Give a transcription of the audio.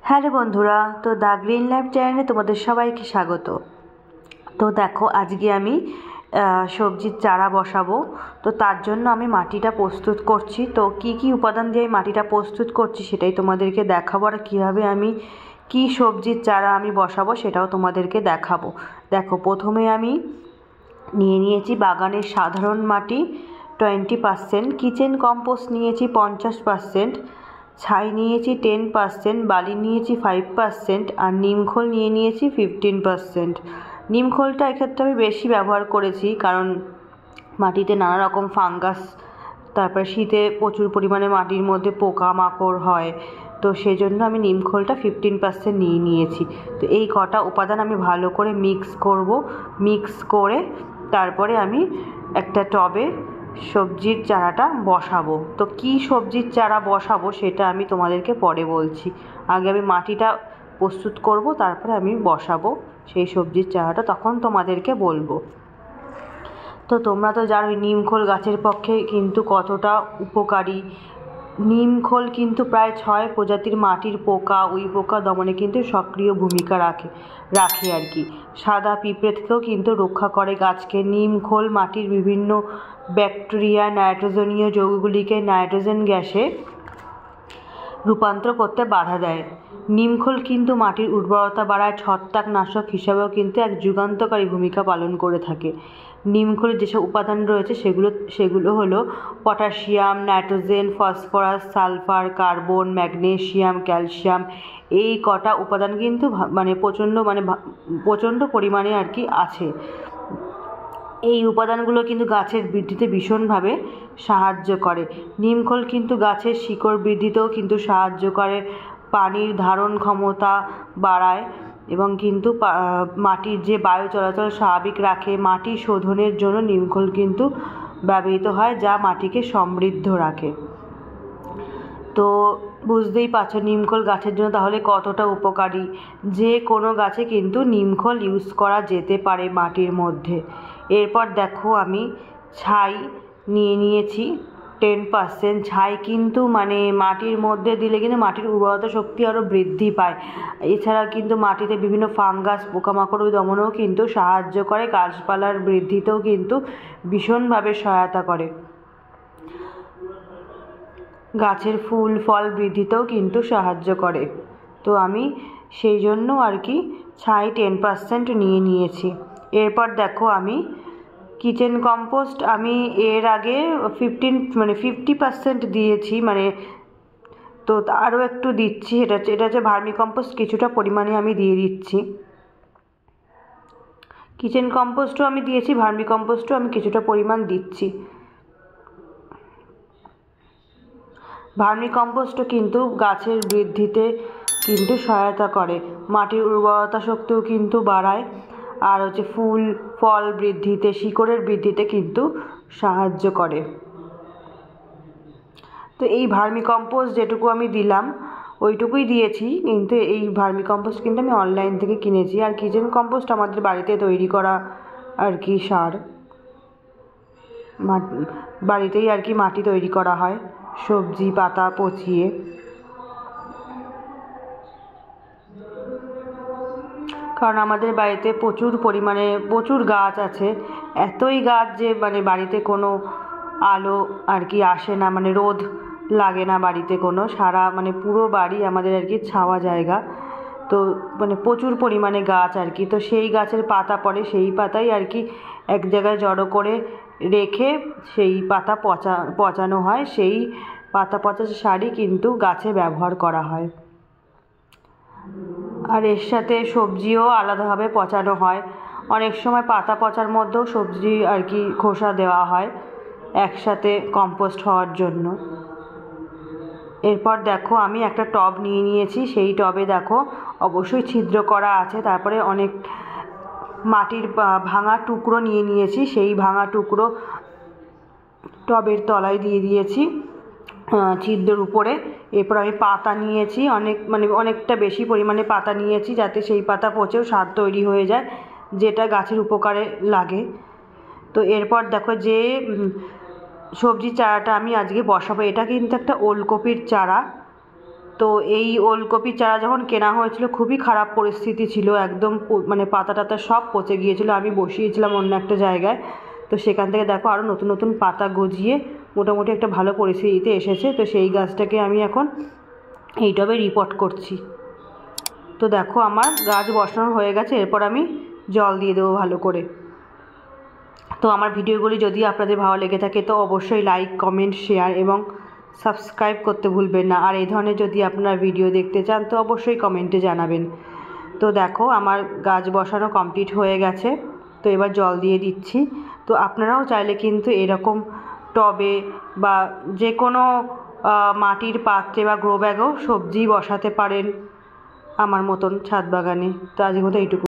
Hello বন্ধুরা, তো the green life চ্যানেলে তোমাদের সবাইকে স্বাগত। তো দেখো, আজকে আমি সবজির চারা বসাবো। তো তার জন্য আমি মাটিটা প্রস্তুত করছি। তো কি কি উপাদান দিয়ে মাটিটা প্রস্তুত করছি সেটাই তোমাদেরকে দেখাবো, আর কীভাবে আমি কি সবজির চারা আমি বসাবো সেটাও তোমাদেরকে দেখাবো। দেখো, প্রথমে আমি নিয়ে নিয়েছি বাগানের সাধারণ মাটি 20%, কিচেন কম্পোস্ট নিয়েছি 50%, ছাই নিয়েছি 10%, বালি নিয়েছি 5%, আর নিমখোল নিয়ে নিয়েছি 15%। নিমখোলটা এক্ষেত্রে আমি বেশি ব্যবহার করেছি, কারণ মাটিতে নানা রকম ফাঙ্গাস, তারপরে শীতে প্রচুর পরিমাণে মাটির মধ্যে পোকামাকড় হয়, তো সেই জন্য আমি নিমখোলটা 15% নিয়ে নিয়েছি। তো এই কটা উপাদান আমি ভালো করে মিক্স করব। মিক্স করে তারপরে আমি একটা টবে সবজির চারাটা বসাবো। তো কি সবজির চারা বসাবো সেটা আমি তোমাদেরকে পরে বলছি। আগে আমি মাটিটা প্রস্তুত করব, তারপরে আমি বসাবো সেই সবজির চারাটা, তখন তোমাদেরকে বলবো। তো তোমরা তো জানোই নিমখোল গাছের পক্ষে কিন্তু কতটা উপকারী। নিমখোল কিন্তু প্রায় 6 প্রজাতির মাটির পোকা, উইপোকা দমনে কিন্তু সক্রিয় ভূমিকা রাখে আর কি। সাদা পিঁপড়ে থেকেও কিন্তু রক্ষা করে গাছকে। নিমখোল মাটির বিভিন্ন ব্যাকটেরিয়া, নাইট্রোজেনীয় যৌগগুলিকে নাইট্রোজেন গ্যাসে রূপান্তর করতে বাধা দেয়। নিমখোল কিন্তু মাটির উর্বরতা বাড়ায়, ছত্রাকনাশক হিসাবেও কিন্তু এক যুগান্তকারী ভূমিকা পালন করে থাকে। নিমখোলের যেসব উপাদান রয়েছে সেগুলো হলো potassium, nitrogen, phosphorus, sulphur, carbon, magnesium, calcium. এই কটা উপাদান কিন্তু প্রচণ্ড পরিমাণে আর কি আছে। এই উপাদানগুলো কিন্তু গাছের বৃদ্ধিতে ভীষণভাবে সাহায্য করে। নিমখোল কিন্তু গাছের শিকড় বৃদ্ধিতেও কিন্তু সাহায্য করে, পানির ধারণ ক্ষমতা বাড়ায়, এবং কিন্তু মাটির যে বায়ু চলাচল স্বাভাবিক রাখে। মাটি শোধনের জন্য নিমখোল কিন্তু ব্যবহৃত হয়, যা মাটিকে সমৃদ্ধ রাখে। তো বুঝতেই পারছো নিমখোল গাছের জন্য তাহলে কতটা উপকারী। যে কোনো গাছে কিন্তু নিমখোল ইউজ করা যেতে পারে মাটির মধ্যে। এরপর দেখো, আমি ছাই নিয়ে নিয়েছি 10%। ছাই কিন্তু মাটির মধ্যে দিলে কিন্তু মাটির উর্বরতা শক্তি আরও বৃদ্ধি পায়। এছাড়া কিন্তু মাটিতে বিভিন্ন ফাঙ্গাস, পোকামাকড় দমনেও কিন্তু সাহায্য করে, গাছপালার বৃদ্ধিতেও কিন্তু ভীষণভাবে সহায়তা করে, গাছের ফুল ফল বৃদ্ধিতেও কিন্তু সাহায্য করে। তো আমি সেই জন্য আর কি ছাই 10% নিয়ে নিয়েছি। এরপর দেখো, আমি কিচেন কম্পোস্ট আমি এর আগে 50% দিয়েছি, তো আরও একটু দিচ্ছি। এটা হচ্ছে ভার্মি কম্পোস্ট, কিছুটা পরিমাণে আমি দিয়ে দিচ্ছি। কিচেন কম্পোস্টও আমি দিয়েছি, ভার্মি কম্পোস্টও আমি কিছুটা পরিমাণ দিচ্ছি। ভার্মি কম্পোস্টও কিন্তু গাছের বৃদ্ধিতে কিন্তু সহায়তা করে, মাটির উর্বরতা শক্তিও কিন্তু বাড়ায়, আর হচ্ছে ফুল ফল বৃদ্ধিতে, শিকড়ের বৃদ্ধিতে কিন্তু সাহায্য করে। তো এই ভার্মি কম্পোস্ট যেটুকু আমি দিলাম ওইটুকুই দিয়েছি, কিন্তু এই ভার্মি কম্পোস্ট কিন্তু আমি অনলাইন থেকে কিনেছি। আর কিচেন কম্পোস্ট আমাদের বাড়িতে তৈরি করা আর কি সার, বাড়িতেই আর কি মাটি তৈরি করা হয় সবজি পাতা পচিয়ে। কারণ আমাদের বাড়িতে প্রচুর গাছ আছে, এতই গাছ যে বাড়িতে কোনো আলো আর কি আসে না, রোদ লাগে না বাড়িতে কোনো, সারা পুরো বাড়ি আমাদের আর কি ছাওয়া জায়গা। তো প্রচুর পরিমাণে গাছ আর কি। তো সেই গাছের পাতা পড়ে, সেই পাতাই আর কি এক জায়গায় জড়ো করে রেখে সেই পাতা পচানো হয়। সেই পাতা পচা সারই কিন্তু গাছে ব্যবহার করা হয়। আর এর সাথে সবজিও আলাদাভাবে পচানো হয়। অনেক সময় পাতা পচার মধ্যেও সবজি আর কি খোসা দেওয়া হয় একসাথে কম্পোস্ট হওয়ার জন্য। এরপর দেখো, আমি একটা টব নিয়ে নিয়েছি। সেই টবে দেখো অবশ্যই ছিদ্র করা আছে। তারপরে অনেক মাটির ভাঙা টুকরো নিয়ে নিয়েছি, সেই ভাঙা টুকরো টবের তলায় দিয়ে দিয়েছি ছিদ্রের উপরে। এরপর আমি পাতা নিয়েছি, অনেকটা বেশি পরিমাণে পাতা নিয়েছি, যাতে সেই পাতা পচেও সার তৈরি হয়ে যায়, যেটা গাছের উপকারে লাগে। তো এরপর দেখো, যে সবজির চারাটা আমি আজকে বসাবো, এটা কিন্তু একটা ওলকপির চারা। তো এই ওলকপির চারা যখন কেনা হয়েছিল খুবই খারাপ পরিস্থিতি ছিল, একদম মানে পাতা টাতা সব পচে গিয়েছিলো। আমি বসিয়েছিলাম অন্য একটা জায়গায়, তো সেখান থেকে দেখো আরও নতুন নতুন পাতা গজিয়ে মোটামুটি একটা ভালো পরিস্থিতিতে এসেছে। তো সেই গাছটাকে আমি এখন এই টবে রিপোর্ট করছি। তো দেখো আমার গাছ বসানো হয়ে গেছে, এরপর আমি জল দিয়ে দেবো ভালো করে। তো আমার ভিডিওগুলি যদি আপনাদের ভালো লেগে থাকে তো অবশ্যই লাইক, কমেন্ট, শেয়ার এবং সাবস্ক্রাইব করতে ভুলবেন না। আর এই ধরনের যদি আপনারা ভিডিও দেখতে চান তো অবশ্যই কমেন্টে জানাবেন। তো দেখো আমার গাছ বসানো কমপ্লিট হয়ে গেছে, তো এবার জল দিয়ে দিচ্ছি। তো আপনারাও চাইলে কিন্তু এরকম টবে বা যে কোনো মাটির পাত্রে বা গ্রো ব্যাগেও সবজি বসাতে পারেন আমার মতন ছাদ বাগানে। তো আজকের মতো এইটুকু।